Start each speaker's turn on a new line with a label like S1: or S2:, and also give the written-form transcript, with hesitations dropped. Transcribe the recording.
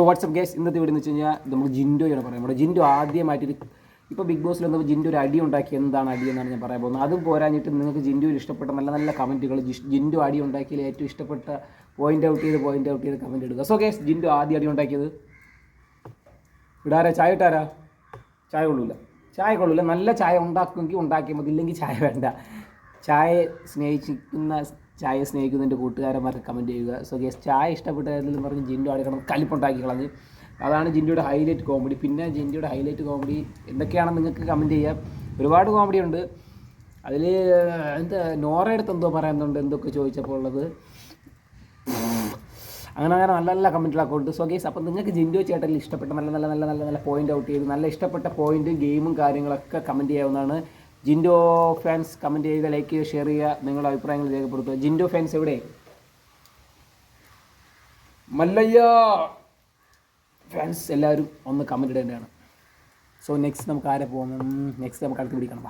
S1: WhatsApp guys ഇന്നത്തെ video എന്ന് വെച്ച് കഴിഞ്ഞാൽ നമ്മൾ ജിൻഡോയാണ് പറയാം. നമ്മുടെ ജിൻഡോ ആദ്യമായിട്ടൊരു ഇപ്പോൾ ബിഗ് ബോസിൽ വന്നപ്പോൾ ജിൻഡോ ഒരു അടി ഉണ്ടാക്കി. എന്താണ് അടി എന്നാണ് ഞാൻ പറയാൻ പോകുന്നത്. അതും പോരാഞ്ഞിട്ട് നിങ്ങൾക്ക് ജിൻഡോയിൽ ഇഷ്ടപ്പെട്ട നല്ല നല്ല കമൻറ്റുകൾ, ജിൻഡോ അടി ഉണ്ടാക്കിയതിൽ ഏറ്റവും ഇഷ്ടപ്പെട്ട പോയിൻ്റ് ഔട്ട് ചെയ്ത് കമൻറ്റ് ഇടുക. സോ ഗേസ്, ജിൻഡോ ആദ്യം അടി ഉണ്ടാക്കിയത് ഇടാരാ? ചായ ഇട്ടാരാ? ചായ കൊള്ളൂല. നല്ല ചായ ഉണ്ടാക്കുമെങ്കിൽ ഉണ്ടാക്കിയാൽ മതി, ഇല്ലെങ്കിൽ ചായ വേണ്ട. ചായയെ സ്നേഹിക്കുന്നതിൻ്റെ കൂട്ടുകാരന്മാർക്ക് കമൻറ്റ് ചെയ്യുക. സോ ഗേസ്, ചായ ഇഷ്ടപ്പെട്ടതെന്ന് പറഞ്ഞ് ജിൻഡോ ആടി കിടന്ന് കലിപ്പുണ്ടാക്കി കളഞ്ഞ്. അതാണ് ജിൻഡോയുടെ ഹൈലൈറ്റ് കോമഡി. പിന്നെ ജിൻഡോയുടെ ഹൈലൈറ്റ് കോമഡി എന്തൊക്കെയാണെന്ന് നിങ്ങൾക്ക് കമൻറ്റ് ചെയ്യാം. ഒരുപാട് കോമഡി ഉണ്ട് അതിൽ. നോറയുടെ അടുത്ത് എന്തോ പറയുന്നുണ്ട്, എന്തൊക്കെ ചോദിച്ചപ്പോൾ ഉള്ളത്. അങ്ങനെ നല്ല നല്ല കമൻറ്റുകളൊക്കെ ഉണ്ട്. സോ ഗേസ്, അപ്പോൾ നിങ്ങൾക്ക് ജിൻഡോ ചേട്ടനിൽ ഇഷ്ടപ്പെട്ട നല്ല പോയിൻ്റ് ഔട്ട് ചെയ്ത് നല്ല ഇഷ്ടപ്പെട്ട പോയിൻറ്റ്, ഗെയിമും കാര്യങ്ങളൊക്കെ കമൻറ്റ് ചെയ്യാവുന്നതാണ്. ജിൻഡോ ഫാൻസ് കമൻറ്റ് ചെയ്യുക, ലൈക്ക് ചെയ്യുക, ഷെയർ ചെയ്യുക, നിങ്ങളുടെ അഭിപ്രായങ്ങൾ രേഖപ്പെടുത്തുക. ജിൻഡോ ഫാൻസ് എവിടെ? മല്ലയ്യ ഫാൻസ് എല്ലാവരും ഒന്ന് കമൻറ്റ് ഇടേണ്ടതാണ്. സോ നെക്സ്റ്റ് നമുക്ക് ആരെ പോകുന്നത്? നെക്സ്റ്റ് നമുക്ക് അടുത്ത് പിടിക്കണം.